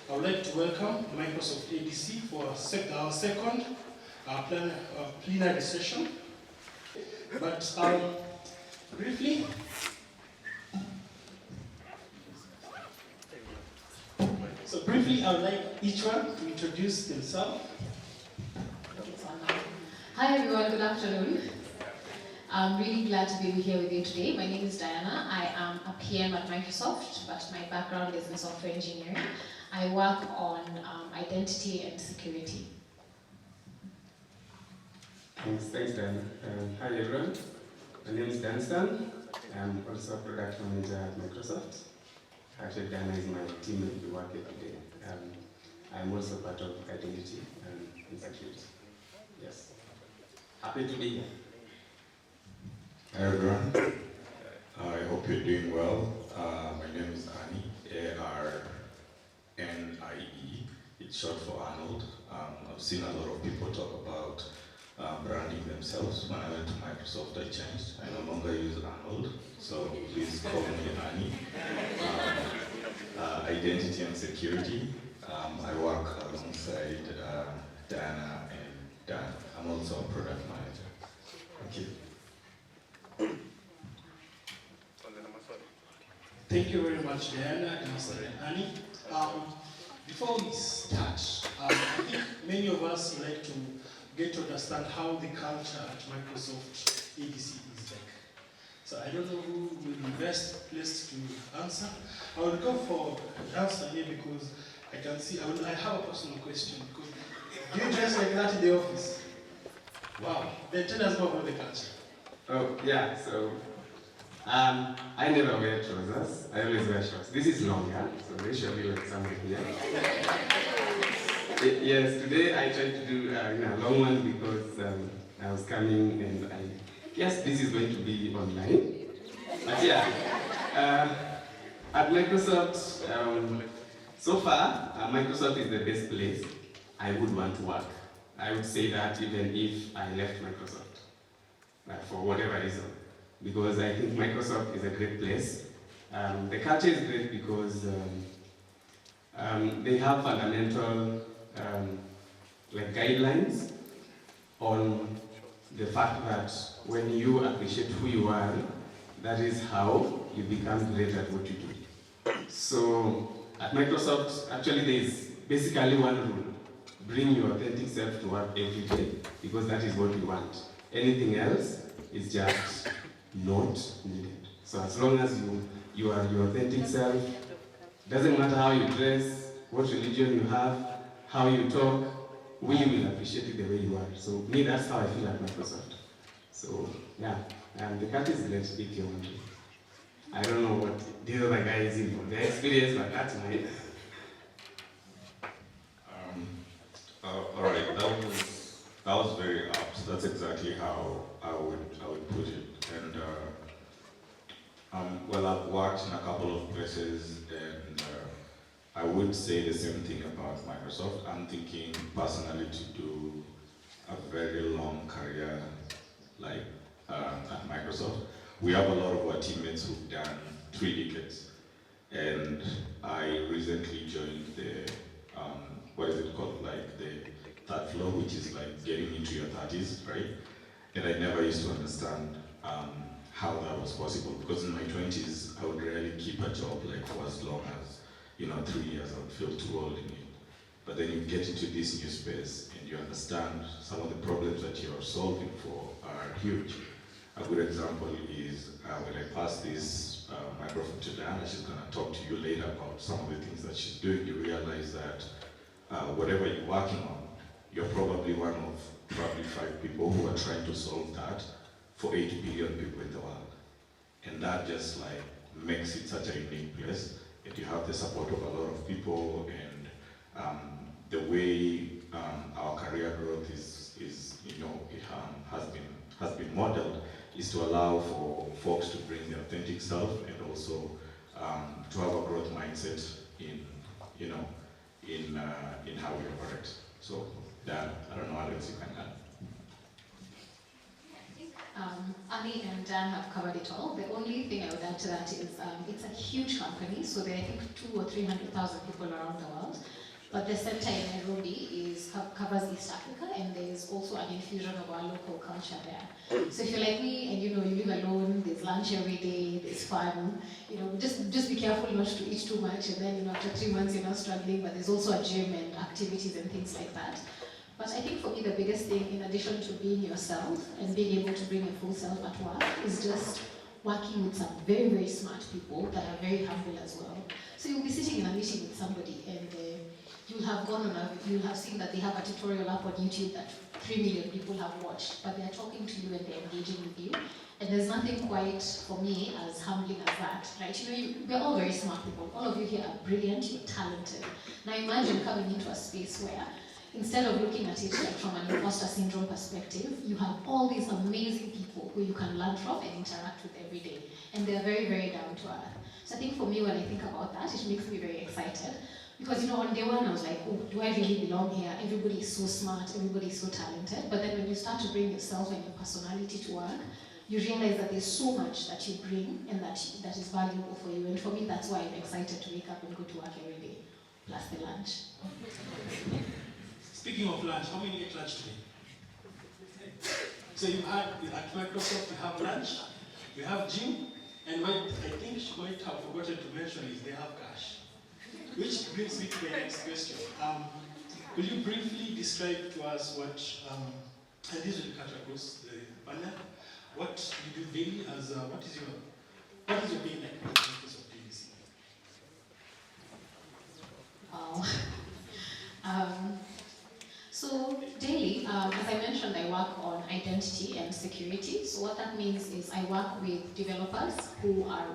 I would like to welcome Microsoft ADC for our second plenary session. But briefly, I would like each one to introduce themselves. Hi everyone, good afternoon. I'm really glad to be here with you today. My name is Diana. I am a PM at Microsoft, but my background is in software engineering. I work on identity and security. Thanks Dan. Hi everyone, my name is Dan Stan. I'm also a product manager at Microsoft. Actually, Diana is my teammate we work every day. I'm also part of identity and security. Yes. Happy to be here. Hi everyone, I hope you're doing well. My name is Annie, A-R-N-I-E. It's short for Arnold. I've seen a lot of people talk about branding themselves. When I went to Microsoft, I changed. I no longer use Arnold, so please call me Annie. Identity and security. I work alongside Diana and Dan. I'm also a product manager. Thank you. Thank you very much, Diana and Mr. Annie. Before we start, I think many of us like to get to understand how the culture at Microsoft ADC is like. So I don't know who will be best placed to answer. I will go for the answer here because I can see, I have a personal question. Because do you dress like that in the office? Wow, then tell us more about the culture. Oh, yeah, so I never wear trousers, I always wear shorts. This is longer, so they should be like somewhere here. Yes, today I tried to do a long one because I was coming and I guess this is going to be online. But yeah, at Microsoft, so far, Microsoft is the best place I would want to work. I would say that even if I left Microsoft, for whatever reason. Because I think Microsoft is a great place. The culture is great because they have fundamental guidelines on the fact that when you appreciate who you are, that is how you become great at what you do. So at Microsoft, actually there is basically one rule. Bring your authentic self to work every day because that is what we want. Anything else is just not needed. So as long as you are your authentic self, doesn't matter how you dress, what religion you have, how you talk, we will appreciate you the way you are. So me, that's how I feel at Microsoft. So yeah, and the cat is great if you want to. I don't know what these other guys in for their experience, but that's mine. All right, that was very apt. That's exactly how I would put it. And well, I've worked in a couple of places, and I would say the same thing about Microsoft. I'm thinking personally to do a very long career at Microsoft. We have a lot of our teammates who've done 3 decades, and I recently joined the what is it called, like the third floor, which is like getting into your 30s, right? And I never used to understand how that was possible, because in my 20s I would rarely keep a job like for as long as 3 years. I would feel too old in it. But then you get into this new space and you understand some of the problems that you're solving for are huge. A good example is when I pass this microphone to Diana, she's going to talk to you later about some of the things that she's doing. You realize that whatever you're working on, you're probably one of 5 people who are trying to solve that for 8 billion people in the world. And that just makes it such a unique place. And you have the support of a lot of people, and the way our career growth is has been modeled is to allow for folks to bring their authentic self, and also to have a growth mindset in how we operate. So that, I don't know, Alex, you can add. Ali and Dan have covered it all. The only thing I would add to that is it's a huge company, so there are I think 200,000 or 300,000 people around the world. But the center in Nairobi covers East Africa, and there's also an infusion of our local culture there. So if you're like me and you live alone, there's lunch every day, there's fun, just be careful not to eat too much, and then after 3 months you're not struggling, but there's also a gym and activities and things like that. But I think for me the biggest thing, in addition to being yourself and being able to bring your full self at work, is just working with some very, very smart people that are very humble as well. So you'll be sitting in a meeting with somebody and you'll have seen that they have a tutorial up on YouTube that 3 million people have watched, but they're talking to you and they're engaging with you. And there's nothing quite, for me, as humbling as that, right? We're all very smart people. All of you here are brilliant, you're talented. Now imagine coming into a space where, instead of looking at it like from an imposter syndrome perspective, you have all these amazing people who you can learn from and interact with every day. And they're very, very down to earth. So I think for me, when I think about that, it makes me very excited. Because on day one I was like, oh, do I really belong here? Everybody is so smart, everybody is so talented. But then when you start to bring yourself and your personality to work, you realize that there's so much that you bring and that is valuable for you. And for me, that's why I'm excited to wake up and go to work every day, plus the lunch. Speaking of lunch, how many ate lunch today? So at Microsoft you have lunch, you have gym, and what I think she might have forgotten to mention is they have cash. Which brings me to the next question. Could you briefly describe to us what, and this will cut across the panel, what you do daily as, what is your day like in terms of ADC? So daily, as I mentioned, I work on identity and security. So what that means is I work with developers who are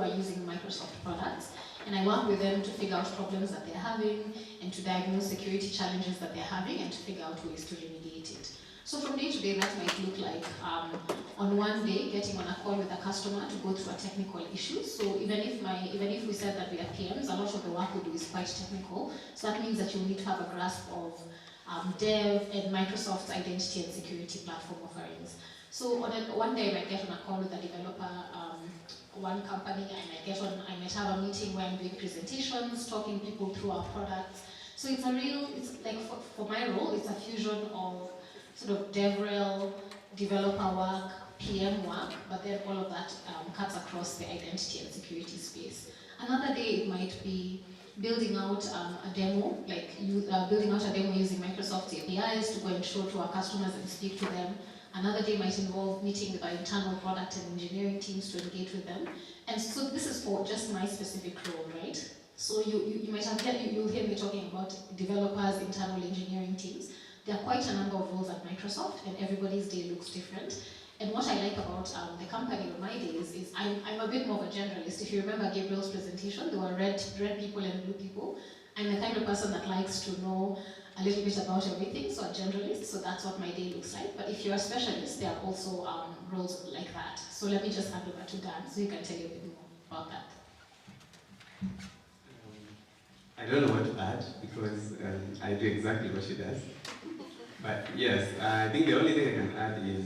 using Microsoft products, and I work with them to figure out problems that they're having and to diagnose security challenges that they're having and to figure out ways to remediate it. So from day to day, that might look like on one day getting on a call with a customer to go through a technical issue. So even if we said that we are PMs, a lot of the work we do is quite technical. So that means that you need to have a grasp of dev and Microsoft's identity and security platform offerings. So one day I might get on a call with a developer, one company, I might have a meeting where I'm doing presentations, talking people through our products. So it's like for my role, it's a fusion of sort of DevRel, developer work, PM work, but then all of that cuts across the identity and security space. Another day it might be building out a demo, building out a demo using Microsoft APIs to go and show to our customers and speak to them. Another day might involve meeting with our internal product and engineering teams to engage with them. And so this is for just my specific role, right? So you might have you'll hear me talking about developers, internal engineering teams. There are quite a number of roles at Microsoft, and everybody's day looks different. And what I like about the company on my days is I'm a bit more of a generalist. If you remember Gabriel's presentation, there were red people and blue people. I'm the kind of person that likes to know a little bit about everything, so a generalist, so that's what my day looks like. But if you're a specialist, there are also roles like that. So let me just hand over to Dan, so he can tell you a bit more about that. I don't know what to add, because I do exactly what she does. But yes, I think the only thing I can add is,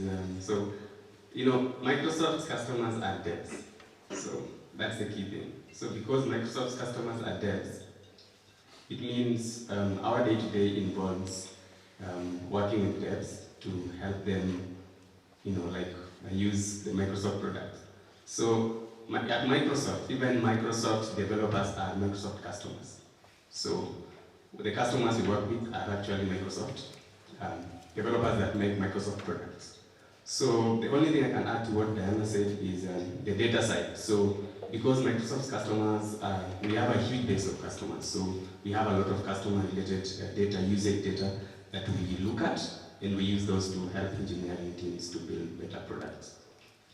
Microsoft's customers are devs. So that's the key thing. So because Microsoft's customers are devs, it means our day-to-day involves working with devs to help them, use the Microsoft products. So at Microsoft, even Microsoft developers are Microsoft customers. So the customers we work with are actually Microsoft developers that make Microsoft products. So the only thing I can add to what Diana said is the data side. So because Microsoft's customers, we have a huge base of customers. So we have a lot of customer-related data, usage data that we look at, and we use those to help engineering teams to build better products.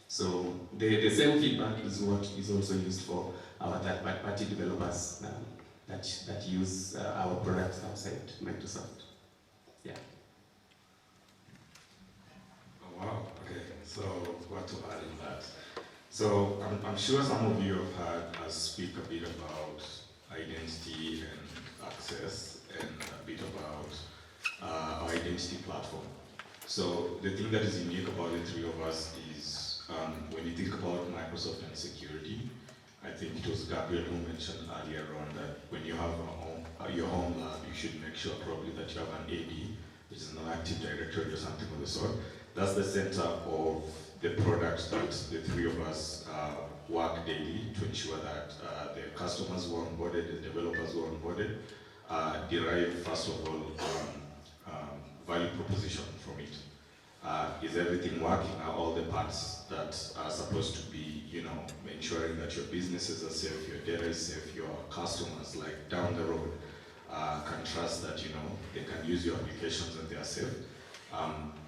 So the same feedback is what is also used for our third-party developers that use our products outside Microsoft. Yeah. Oh, wow. Okay. So what to add in that? So I'm sure some of you have heard us speak a bit about identity and access, and a bit about our identity platform. So the thing that is unique about the three of us is when you think about Microsoft and security, I think it was Gabriel who mentioned earlier on that when you have your home lab, you should make sure probably that you have an AD, which is an Active Directory or something of the sort. That's the center of the product that the three of us work daily to ensure that the customers who are onboarded, the developers who are onboarded, derive, first of all, value proposition from it. Is everything working? Are all the parts that are supposed to be, ensuring that your businesses are safe, your data is safe, your customers, like down the road, can trust that, they can use your applications and they are safe.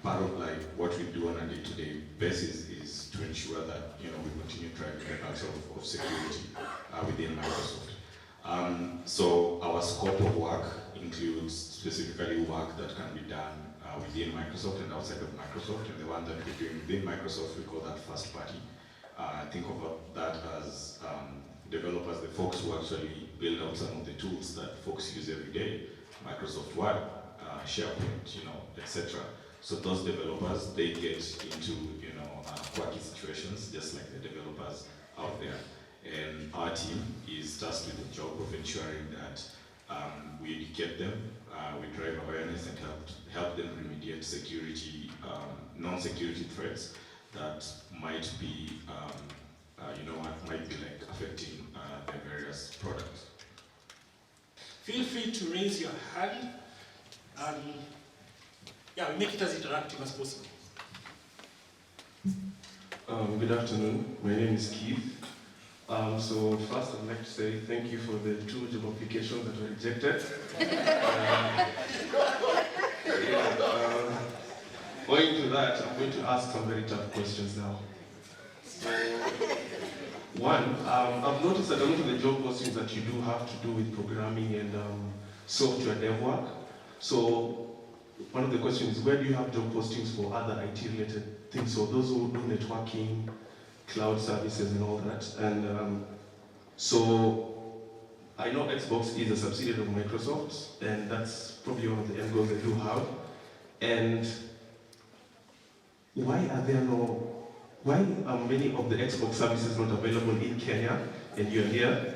Part of like what we do on a day-to-day basis is to ensure that, we continue driving the culture of security within Microsoft. So our scope of work includes specifically work that can be done within Microsoft and outside of Microsoft, and the one that we're doing within Microsoft, we call that first party. Think of that as developers, the folks who actually build out some of the tools that folks use every day, Microsoft Word, SharePoint, etc. So those developers, they get into, quirky situations, just like the developers out there. And our team is tasked with the job of ensuring that we educate them, we drive awareness and help them remediate security, non-security threats that might be, might be like affecting the various products. Feel free to raise your hand and we make it as interactive as possible. Good afternoon, my name is Keith. So first I'd like to say thank you for the 2 job applications that were rejected. Going to that, I'm going to ask some very tough questions now. So, one, I've noticed that a lot of the job postings that you do have to do with programming and software dev work. So one of the questions is, where do you have job postings for other IT-related things? So those who do networking, cloud services and all that. And so I know Xbox is a subsidiary of Microsoft, and that's probably one of the end goals they do have. And why are many of the Xbox services not available in Kenya and you're here?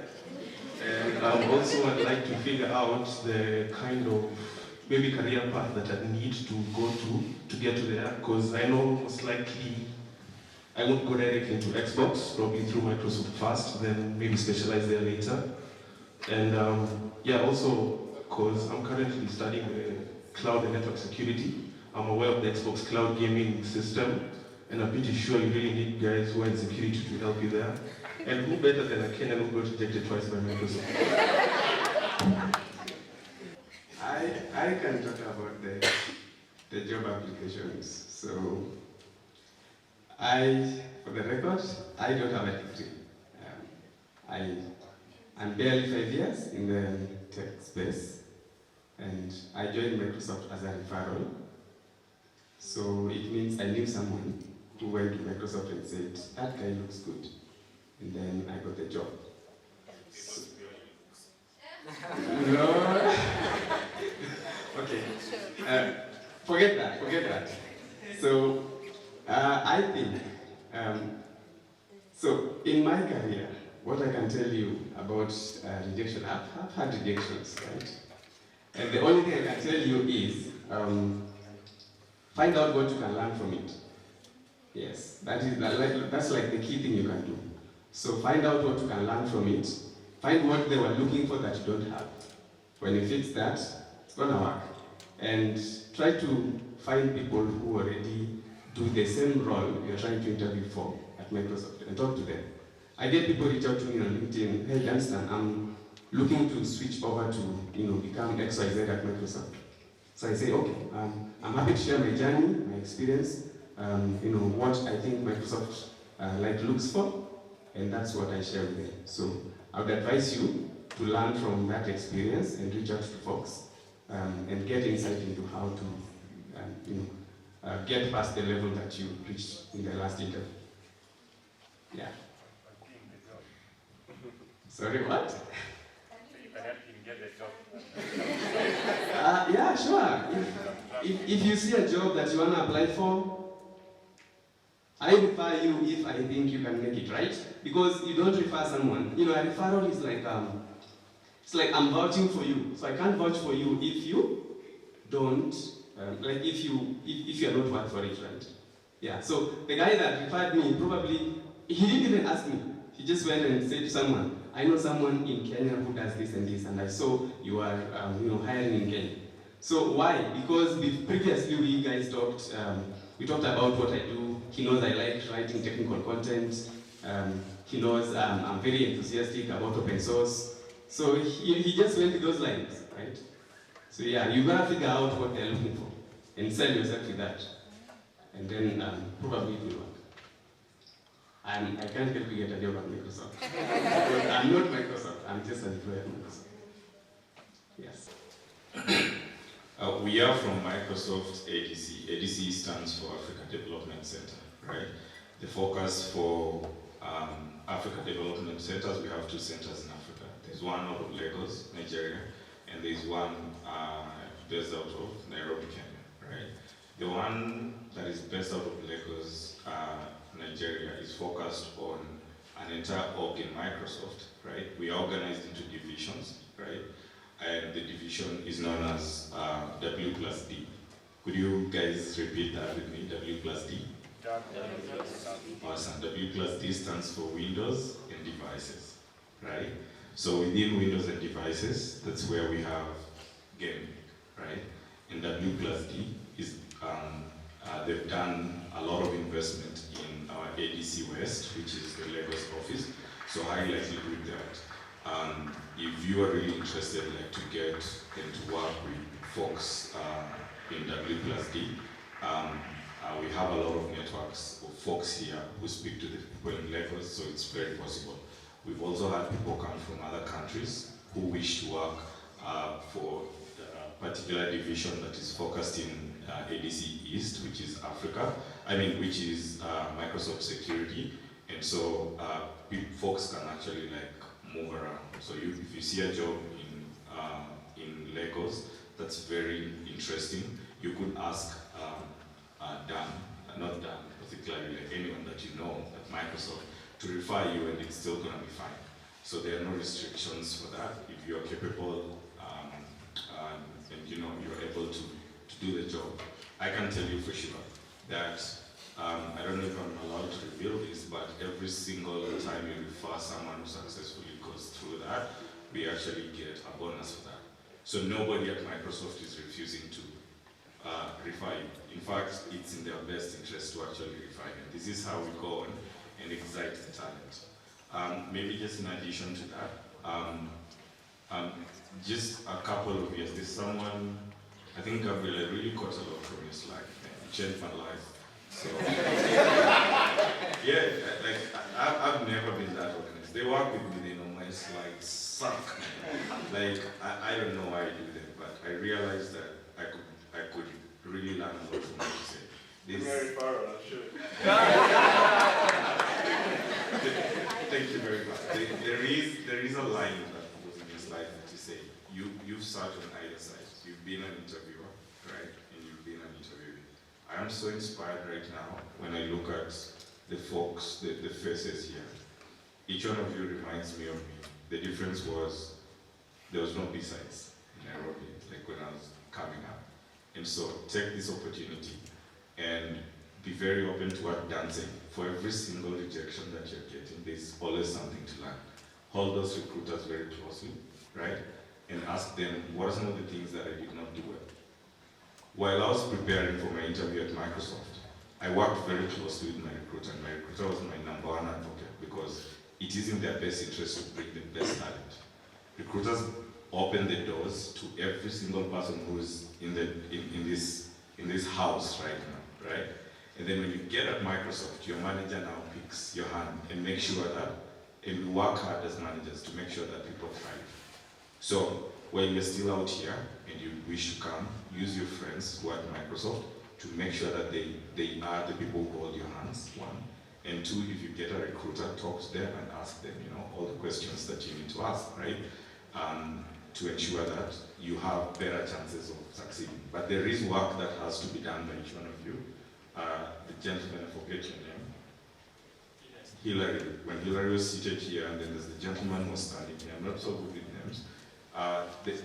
And also I'd like to figure out the kind of maybe career path that I need to go to get to there, because I know most likely I won't go directly into Xbox, probably through Microsoft first, then maybe specialize there later. And also, because I'm currently studying cloud and network security, I'm aware of the Xbox cloud gaming system, and I'm pretty sure you really need guys who are in security to help you there. And who better than a Kenyan who got rejected twice by Microsoft? I can talk about the job applications. So, for the record, I don't have a degree. I'm barely 5 years in the tech space, and I joined Microsoft as a referral. So it means I knew someone who went to Microsoft and said, that guy looks good. And then I got the job. So, no. Okay. Forget that. So, I think, so in my career, what I can tell you about rejection, I've had rejections, right? And the only thing I can tell you is, find out what you can learn from it. Yes, that's like the key thing you can do. So find out what you can learn from it. Find what they were looking for that you don't have. When you fix that, it's gonna work. And try to find people who already do the same role you're trying to interview for at Microsoft and talk to them. I get people reach out to me on LinkedIn, hey Dunstan, I'm looking to switch over to become XYZ at Microsoft. So I say, okay, I'm happy to share my journey, my experience, what I think Microsoft looks for, and that's what I share with them. So I would advise you to learn from that experience and reach out to folks and get insight into how to get past the level that you reached in the last interview. Yeah. Sorry, what? You can help him get the job. Yeah, sure. if you see a job that you want to apply for, I refer you if I think you can make it, right? Because you don't refer someone. You know, a referral is like, it's like I'm vouching for you. So I can't vouch for you if you don't, like if you are not worth for it, right? Yeah, so the guy that referred me, probably, he didn't even ask me. He just went and said to someone, I know someone in Kenya who does this, and I saw you are, hiring in Kenya. So why? Because previously we guys talked, we talked about what I do. He knows I like writing technical content. He knows I'm very enthusiastic about open source. So he just went with those lines, right? So yeah, you gotta figure out what they're looking for and sell yourself with that. And then probably it will work. I can't help you get a job at Microsoft. But I'm not Microsoft, I'm just an employee at Microsoft. Yes. We are from Microsoft ADC. ADC stands for Africa Development Center, right? The focus for Africa Development Centers, we have 2 centers in Africa. There's one out of Lagos, Nigeria, and there's one based out of Nairobi, Kenya, right? The one that is based out of Lagos, Nigeria, is focused on an entire org in Microsoft, right? We are organized into divisions, right? And the division is known as W plus D. Could you guys repeat that with me? W plus D? Awesome. W plus D stands for Windows and Devices, right? So within Windows and Devices, that's where we have gaming, right? And W plus D is, they've done a lot of investment in our ADC West, which is the Lagos office. So high likelihood that if you are really interested to get and to work with folks in W plus D, we have a lot of networks of folks here who speak to the people in Lagos, so it's very possible. We've also had people come from other countries who wish to work for a particular division that is focused in ADC East, which is Africa, which is Microsoft Security, and so folks can actually move around. So if you see a job in Lagos that's very interesting, you could ask Dan, not Dan particularly, anyone that you know at Microsoft to refer you, and it's still going to be fine. So there are no restrictions for that. If you're capable and you're able to do the job, I can tell you for sure that I don't know if I'm allowed to reveal this, but every single time you refer someone who successfully goes through that, we actually get a bonus for that. So nobody at Microsoft is refusing to refer you. In fact, it's in their best interest to actually refer you. This is how we go on and excite the talent. Maybe just in addition to that, just a couple of years, there's someone, I think Gabriel, I really caught a lot from your slide, it changed my life. So, yeah, I've never been that organized. They work with me, my slides suck. I don't know why I do that, but I realized that I could really learn a lot from what you say. Very far, I'm sure. Thank you very much. There is a line that was in your slide that you say, you've sat on either side. You've been an interviewer, right? And you've been an interviewee. I am so inspired right now when I look at the folks, the faces here. Each one of you reminds me of me. The difference was there was no BSides in Nairobi, when I was coming up. And so take this opportunity and be very open to what Dan's saying. For every single rejection that you're getting, there's always something to learn. Hold those recruiters very closely, right? And ask them, what are some of the things that I did not do well? While I was preparing for my interview at Microsoft, I worked very closely with my recruiter, and my recruiter was my #1 advocate because it is in their best interest to bring the best talent. Recruiters open the doors to every single person who is in this house right now, right? And then when you get at Microsoft, your manager now picks your hand and makes sure that, and we work hard as managers to make sure that people thrive. So when you're still out here and you wish to come, use your friends who are at Microsoft to make sure that they are the people who hold your hands, 1. And 2, if you get a recruiter, talk to them and ask them, all the questions that you need to ask, right? to ensure that you have better chances of succeeding. But there is work that has to be done by each one of you. The gentleman, I forget your name. Hillary. When Hillary was seated here, and then there's the gentleman who was standing here. I'm not so good with names.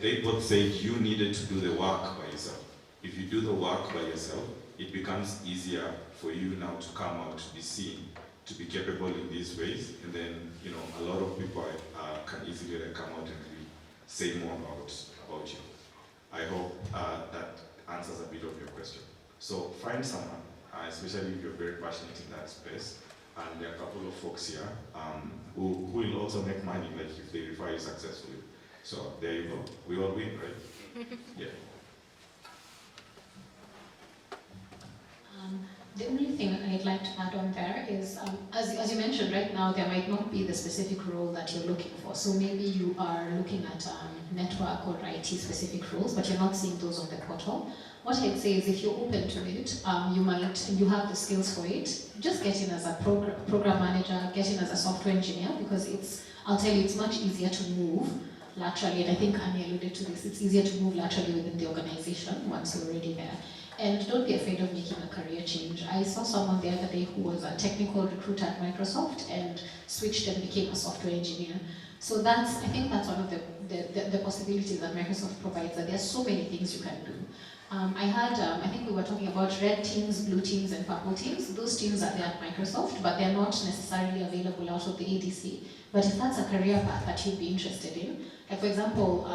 They both said you needed to do the work by yourself. If you do the work by yourself, it becomes easier for you now to come out, to be seen, to be capable in these ways, and then a lot of people can easily come out and really say more about you. I hope that answers a bit of your question. So find someone, especially if you're very passionate in that space, and there are a couple of folks here who will also make money, like if they refer you successfully. So there you go. We all win, right? Yeah. The only thing I'd like to add on there is, as you mentioned, right now there might not be the specific role that you're looking for. So maybe you are looking at network or IT specific roles, but you're not seeing those on the portal. What I'd say is if you're open to it, you have the skills for it, just get in as a program manager, get in as a software engineer, because I'll tell you, it's much easier to move laterally, and I think Annie alluded to this, it's easier to move laterally within the organization once you're already there. And don't be afraid of making a career change. I saw someone the other day who was a technical recruiter at Microsoft and switched and became a software engineer. So I think that's one of the possibilities that Microsoft provides, that there are so many things you can do. I think we were talking about red teams, blue teams, and purple teams. Those teams are there at Microsoft, but they're not necessarily available out of the ADC. But if that's a career path that you'd be interested in, like for example,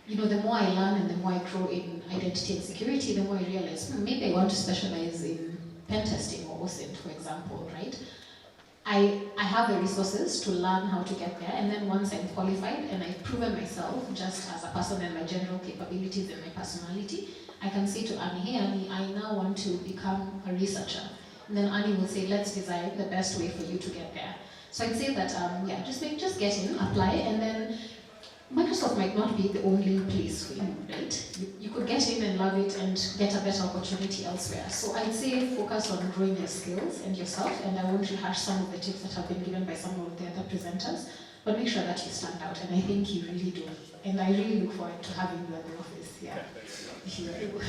the more I learn and the more I grow in identity and security, the more I realize, maybe I want to specialize in pen testing or OSINT, for example, right? I have the resources to learn how to get there, and then once I'm qualified and I've proven myself just as a person and my general capabilities and my personality, I can say to Annie, hey Annie, I now want to become a researcher. And then Annie will say, let's design the best way for you to get there. So I'd say that, just get in, apply, and then Microsoft might not be the only place for you, right? You could get in and love it and get a better opportunity elsewhere. So I'd say focus on growing your skills and yourself, and I won't rehash some of the tips that have been given by some of the other presenters, but make sure that you stand out, and I think you really do. And I really look forward to having you at the office, if you are able.